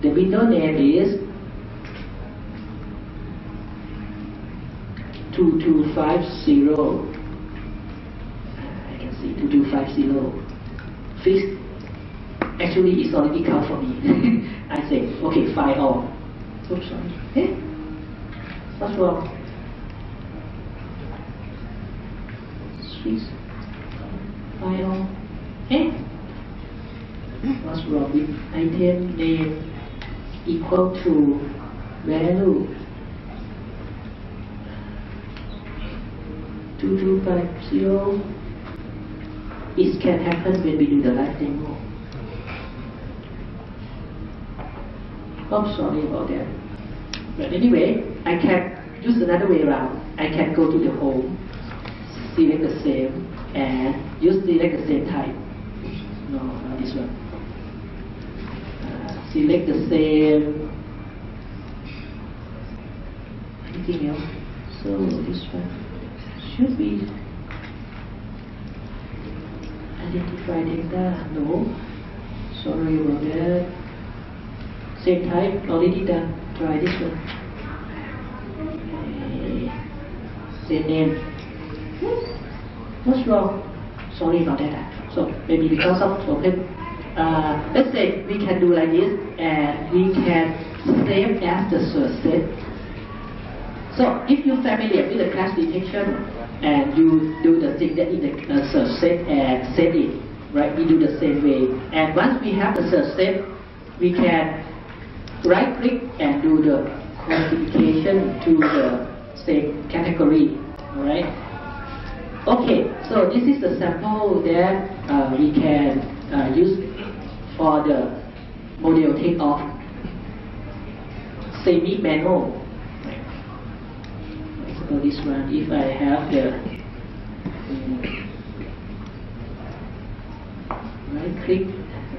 The window name is 2250. I can see 2250. Fixed. Actually, it's already count for me. I say, okay, file all. Oops, sorry. Eh? What's wrong? Switch. File all. Eh? What's wrong with item name equal to value 2250? It can happen when we do the live demo. Oh, sorry about that. But anyway, I can use another way around. I can go to the home, select the same, and select the same type. No, not this one. Select the same. Anything else? So this one should be identify data. No, sorry about that. Same type, already done. Try this one. Same name. What's wrong? Sorry about that. So maybe because of open. Let's say we can do like this, and we can save as the source set. So if you're familiar with the class detection, and you do the thing that in the search set and set it, right? We do the same way. And once we have the search set, we can right click and do the classification to the same category. Alright? Okay, so this is the sample that we can use for the model takeoff semi-manual. So this one, if I have the right click,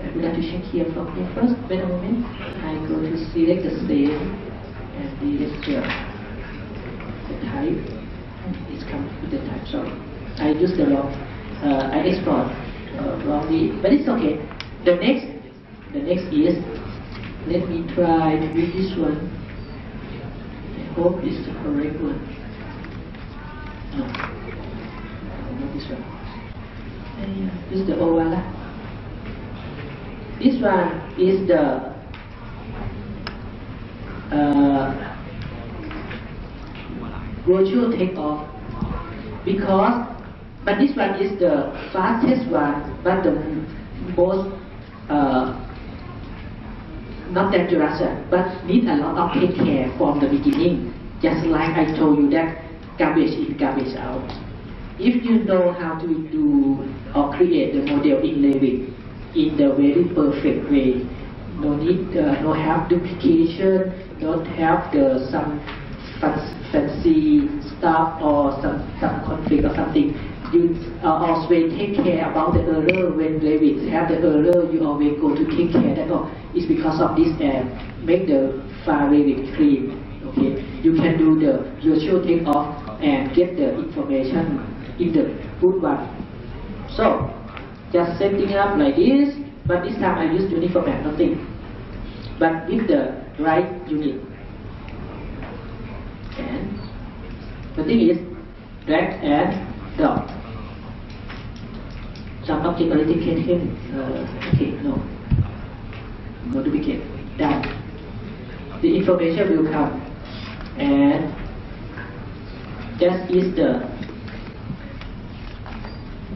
I would like to check here from here first. Wait a moment. I go to select the same, and this is the type. It's come with the type. Sorry, I used the wrong. I export wrongly, but it's okay. The next is, let me try to read this one. I hope it's the correct one. No, not this one. This is the old one. This one is the virtual takeoff, but this one is the fastest one, but the most not dangerous, but need a lot of take care from the beginning. Just like I told you that garbage in, garbage out. If you know how to do or create the model in Revit in the very perfect way, no need, no have duplication, don't have some fancy stuff or some conflict or something. You always take care about the error. When Revit have the error, you always go to take care that it's because of this and make the file Revit clean. Okay, you can do the virtual takeoff and get the information in the good one. So just setting up like this, but this time I use uniform and nothing, but with the right unit. And the thing is, drag and drop. Some object authentication. Okay, no duplicate. Done. The information will come, and that is the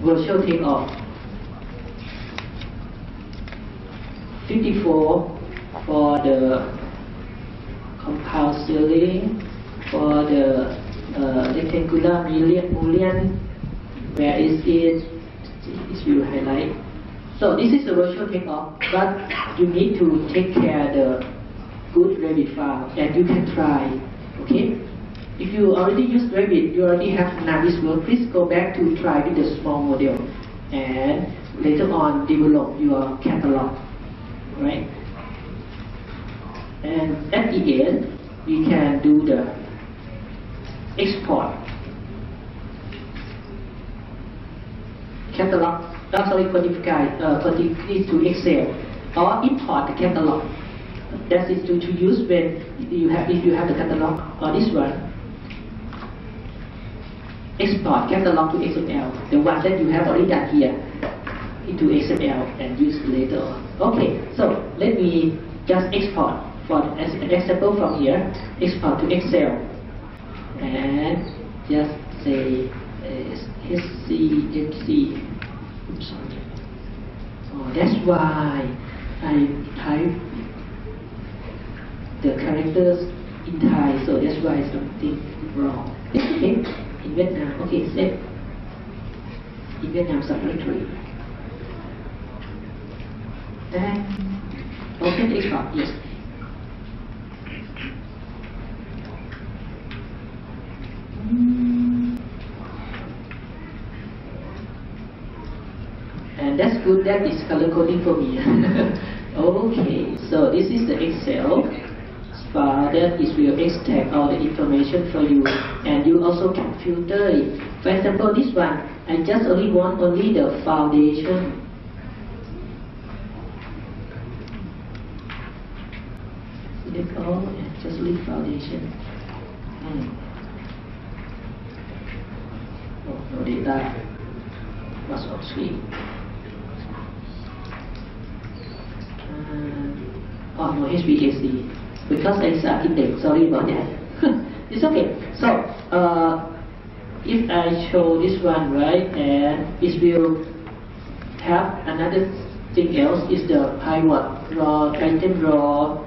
virtual takeoff. 54 for the compound ceiling, for the rectangular mullion. Where is it? This will highlight. So this is the virtual takeoff, but you need to take care the good Revit file, and you can try. Okay. If you already use Revit, you already have this work, please go back to try with the small model and later on develop your catalog, right? And at the end, we can do the export catalog, quantify to Excel, or import the catalog that is to use when you have, if you have the catalog or this one. Export catalog to XML, the one that you have already done here, into XML and use later on. Okay, so let me just export for as an example from here, export to Excel, and just say SCMC. Oops, sorry. Oh, that's why I type the characters in Thai, so that's why something wrong. It's okay. In Vietnam, okay, set in Vietnam subdirectory. Then open export, yes. And that's good, that is color coding for me. Okay, so this is the Excel file that is will extract all the information for you, and you also can filter it. For example, this one, I just only want the foundation. Select all and just leave foundation. Oh, no data was on screen. Oh, no HVAC, because it's an index, sorry about that. It's okay. So, if I show this one, right, and it will have another thing else, is the pivot, raw, item raw,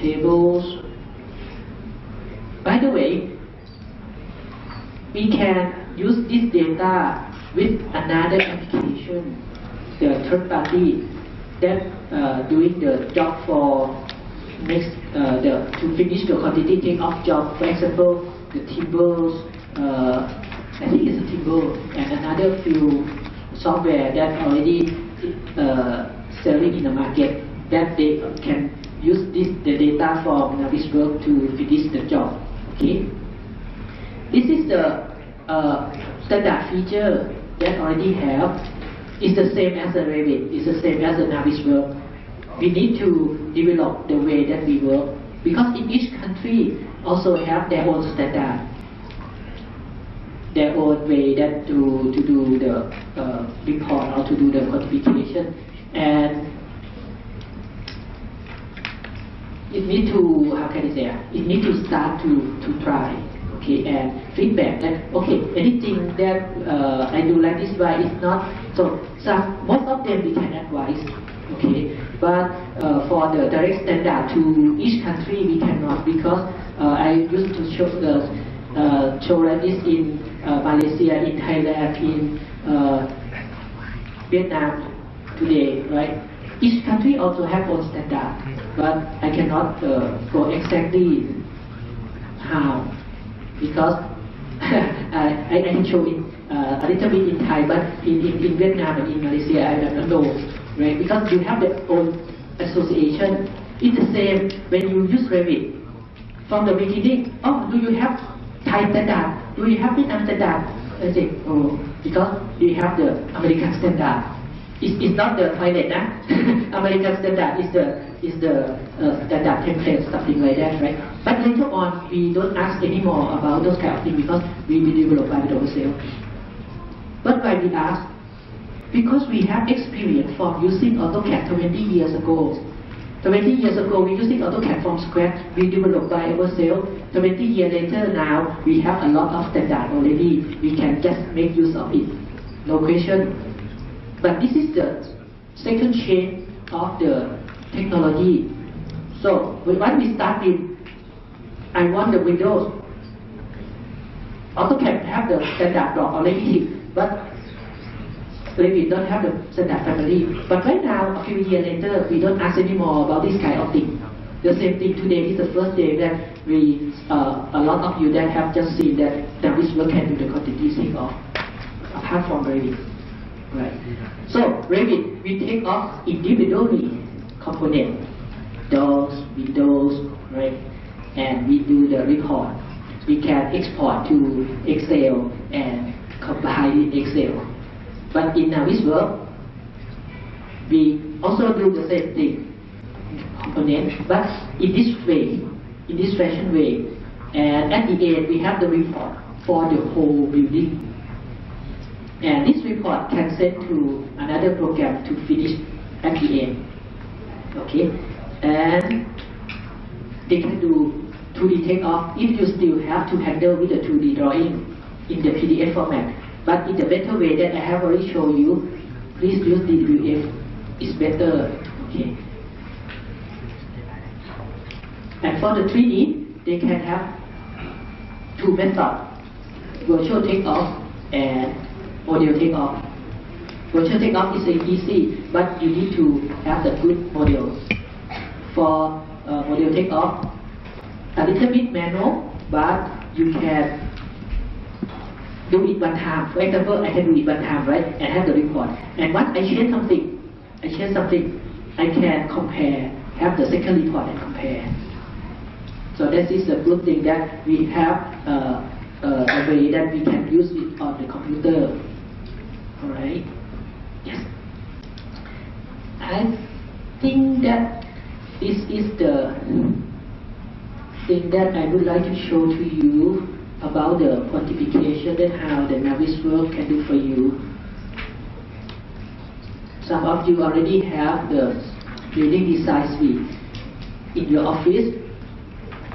tables. By the way, we can use this data with another application, the third party, that doing the job for next to finish the quantity take off job. For example, the timbers, I think it's a timber, and another few software that already selling in the market, that they can use the data from Navisworks to finish the job. Okay, this is the standard feature that already have. It's the same as a Revit, it's the same as a Navisworks. We need to develop the way that we work, because in each country also have their own standard, their own way that to do the report or to do the quantification, and it need to, how can I say, it need to start to try, okay, and feedback that, okay, anything that I do like this way is not, so most of them we can advise, okay, but for the direct standard to each country we cannot, because I used to show this in Malaysia, in Thailand, in Vietnam today, right? Each country also have own standard, but I cannot go exactly how, because I can show it a little bit in Thai, but in Vietnam and in Malaysia I don't know, right? Because you have their own association. It's the same when you use Revit. From the beginning, oh, do you have Thai standard? Do you have Vietnam standard? I say, oh, because you have the American standard. It's not the toilet, nah? American standard is the standard template, something like that, right? But later on, we don't ask anymore about those kind of things, because we will develop by ourselves. But why we ask? Because we have experience from using AutoCAD 20 years ago. 20 years ago, we using AutoCAD from scratch. We developed by ourselves. 20 years later, now we have a lot of standard already. We can just make use of it. No question. But this is the second change of the technology. So when we start with, I want the windows. AutoCAD have the standard block already, but we don't have the standard family. But right now, a few years later, we don't ask anymore about this kind of thing. The same thing today is the first day that we, a lot of you that have just seen that Navisworks can do the quantity takeoff, apart from Revit. Right. So Revit, we take off individually component, doors, windows, right? And we do the report. We can export to Excel and combine in Excel. But in Navisworks, we also do the same thing. component, but in this way, in this fashion way. And at the end, we have the report for the whole building. And this report can send to another program to finish at the end. Okay, and they can do 2D takeoff if you still have to handle with the 2D drawing in the PDF format. But in the better way that I have already shown you, please use DWF. It's better. Okay. And for the 3D, they can have two methods: virtual takeoff and model takeoff. Virtual takeoff is easy, but you need to have the good models. For model takeoff, a little bit manual, but you can do it one time. For example, I can do it one time, right, and have the report. And once I change something, I can compare, have the second report and compare. So this is a good thing that we have a way that we can use it on the computer. All right. Yes. I think that this is the thing that I would like to show to you about the quantification and how the Navisworks can do for you. Some of you already have the building design suite in your office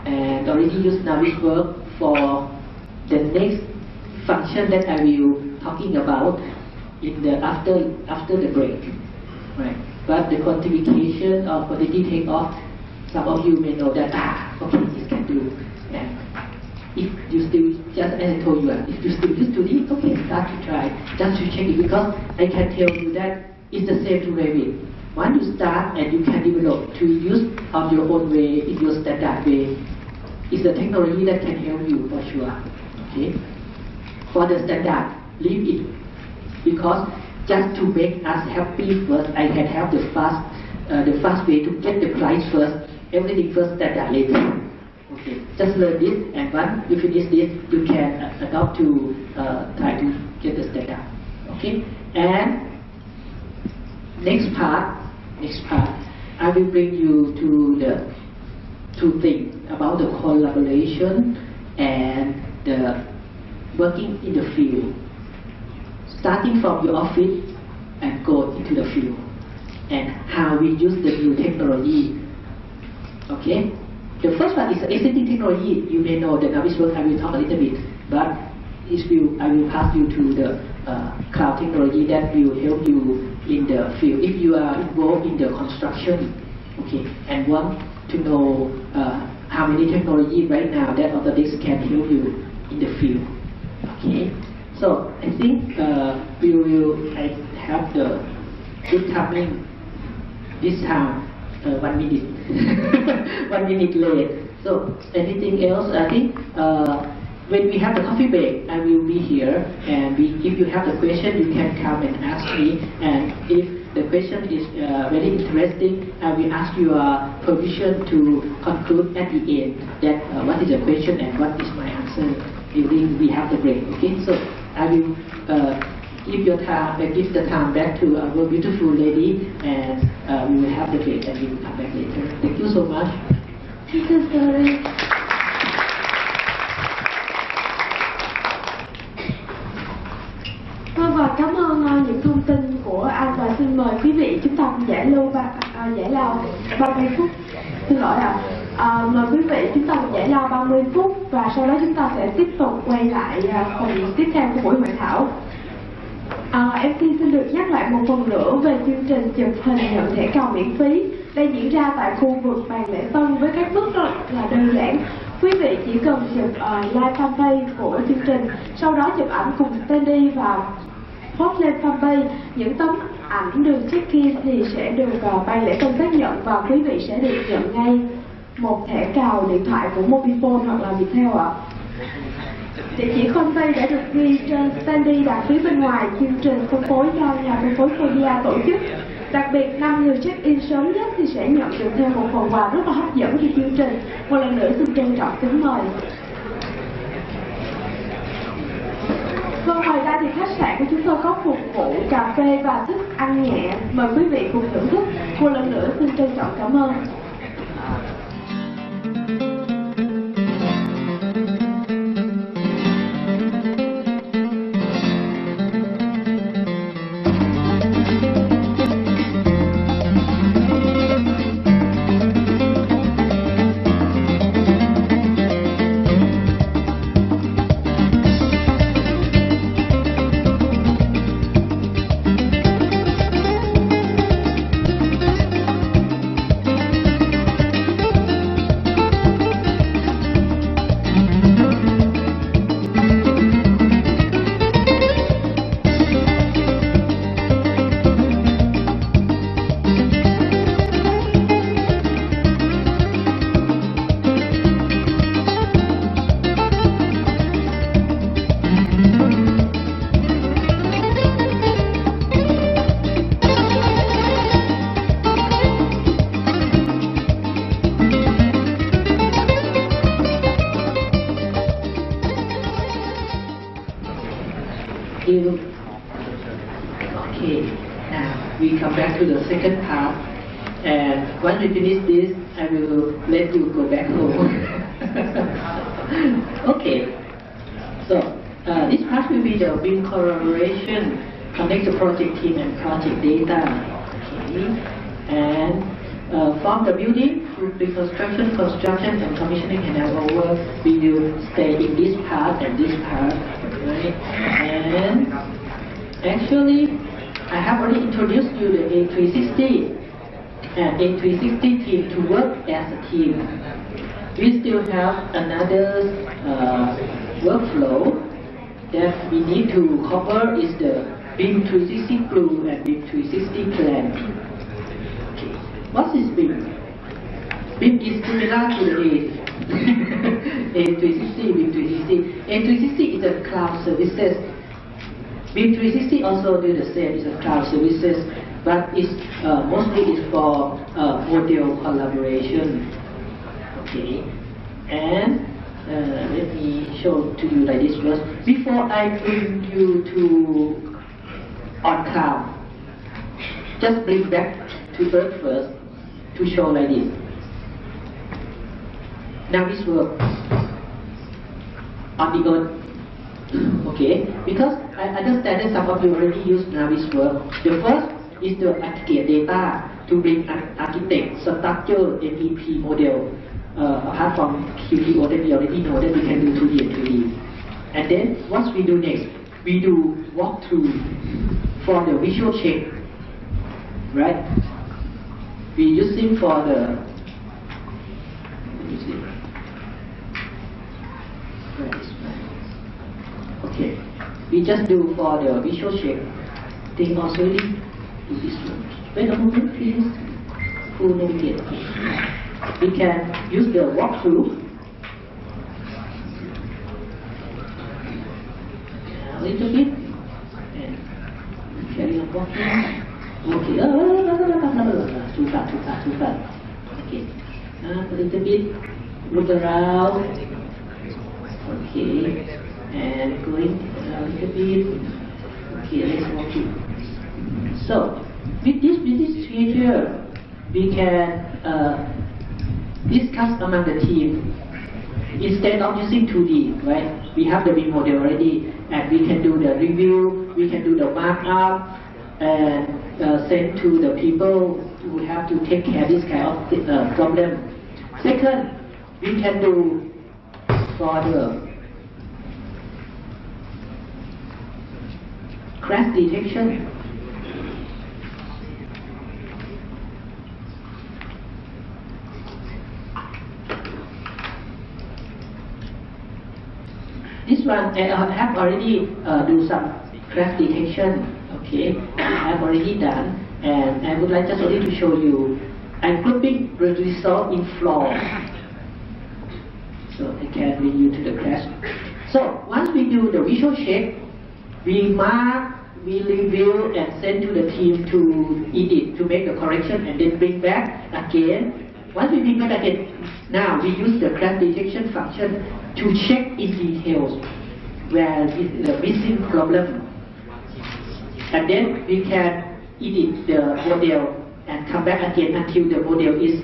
and already use Navisworks for the next function that I will talking about in the after the break, right? But the quantification of quantity takeoff, some of you may know that okay, this can do. And if you still, just as I told you, if you still use 2D, okay, start to try, just to check it, because I can tell you that it's the same to Revit. Once you start and you can develop to use on your own way, in your standard way, it's the technology that can help you for sure. Okay. For the standard, leave it, because just to make us happy first, I can have the fast way to get the price first, everything first, standard later. Okay, just learn this, and once you finish this, you can adopt to try to get the standard. Okay, and next part, I will bring you to the two things about the collaboration and the working in the field. Starting from your office and go into the field, and how we use the new technology. Okay, the first one is existing technology. You may know the Navisworks. I will talk a little bit, but I will pass you to the cloud technology that will help you in the field. If you are involved in the construction, okay, and want to know how many technology right now that Autodesk can help you in the field. Okay. So I think I have the good timing this time, 1 minute, 1 minute late. So anything else? I think when we have the coffee break, I will be here, and if you have the question, you can come and ask me. And if the question is very interesting, I will ask your permission to conclude at the end that what is the question and what is my answer during we have the break. Okay, so I will give the time back to our beautiful lady, and we will have the break and we will come back later. Thank you so much. Thank you, Sorry. Vâng, và cảm ơn những thông tin của anh, và xin mời quý vị chúng ta cùng giải lao 30 phút. Xin lỗi mời quý vị chúng ta cùng giải lao 30 phút, và sau đó chúng ta sẽ tiếp tục quay lại phần tiếp theo của buổi hội thảo. Em xin được nhắc lại một phần nữa về chương trình chụp hình nhận thẻ cào miễn phí đang diễn ra tại khu vực Bàn Lễ Tân với các bước rất là đơn giản. Quý vị chỉ cần chụp like fanpage của chương trình, sau đó chụp ảnh cùng standee và post lên fanpage. Những tấm ảnh được check-in thì sẽ được Ban Lễ Tân xác nhận, và quý vị sẽ được nhận ngay một thẻ cào điện thoại của Mobifone hoặc là Viettel ạ. Địa chỉ fanpage đã được ghi trên standee đặt phía bên ngoài chương trình phân phối do nhà phân phối Korea tổ chức. Đặc biệt 5 người check-in sớm nhất thì sẽ nhận được thêm một phần quà rất là hấp dẫn khi chương trình. Một lần nữa xin trân trọng kính mời. Vâng, ngoài ra thì khách sạn của chúng tôi có phục vụ cà phê và thức ăn nhẹ. Mời quý vị cùng thưởng thức. Một lần nữa xin trân trọng cảm ơn. second part. And once we finish this, I will let you go back home. Okay. So this part will be the BIM collaboration, connect the project team and project data. Okay. And from the building to reconstruction, construction, and commissioning and handover, we will stay in this part and this part. Right? And actually, I have already introduced you the A360 and A360 team to work as a team. We still have another workflow that we need to cover is the BIM 360 glue and BIM 360 plan. Okay. What is BIM? BIM is similar to the A360, BIM 360. A360 is a cloud services. BIM 360 also do the same, it's a cloud services, but it's mostly is for model collaboration. Okay, and let me show to you like this first. Before I bring you to on cloud, just bring back to earth first to show like this. Now this work on the earth. Okay, because I understand that some of you already use Navis work. The first is the aggregate data to bring architect, structure, MEP model. Apart from QTO that we already know that we can do 2D and 3D. And then what we do next? We do walkthrough for the visual check. Right? We using for the okay, we just do for the visual check. Think also really do this one. Wait a moment, please. Full navigate. We can use the walkthrough. A little bit. And carry on walking. Okay. Too fast. Okay. A little bit. Look around. Okay. And going a little bit. Okay, let's walk it. So, with this feature, we can discuss among the team. Instead of using 2D, right? We have the BIM model already, and we can do the review, we can do the markup, and send to the people who have to take care of this kind of problem. Second, we can do for the crash detection. This one I have already do some crash detection. Okay, I have already done, and I would like just only to show you. I'm grouping the result in floor, so I can bring you to the crash. So once we do the visual check, we mark, we review, and send to the team to edit, to make the correction, and then bring back again. Once we bring back again, now we use the crash detection function to check in details where is the missing problem. And then we can edit the model and come back again until the model is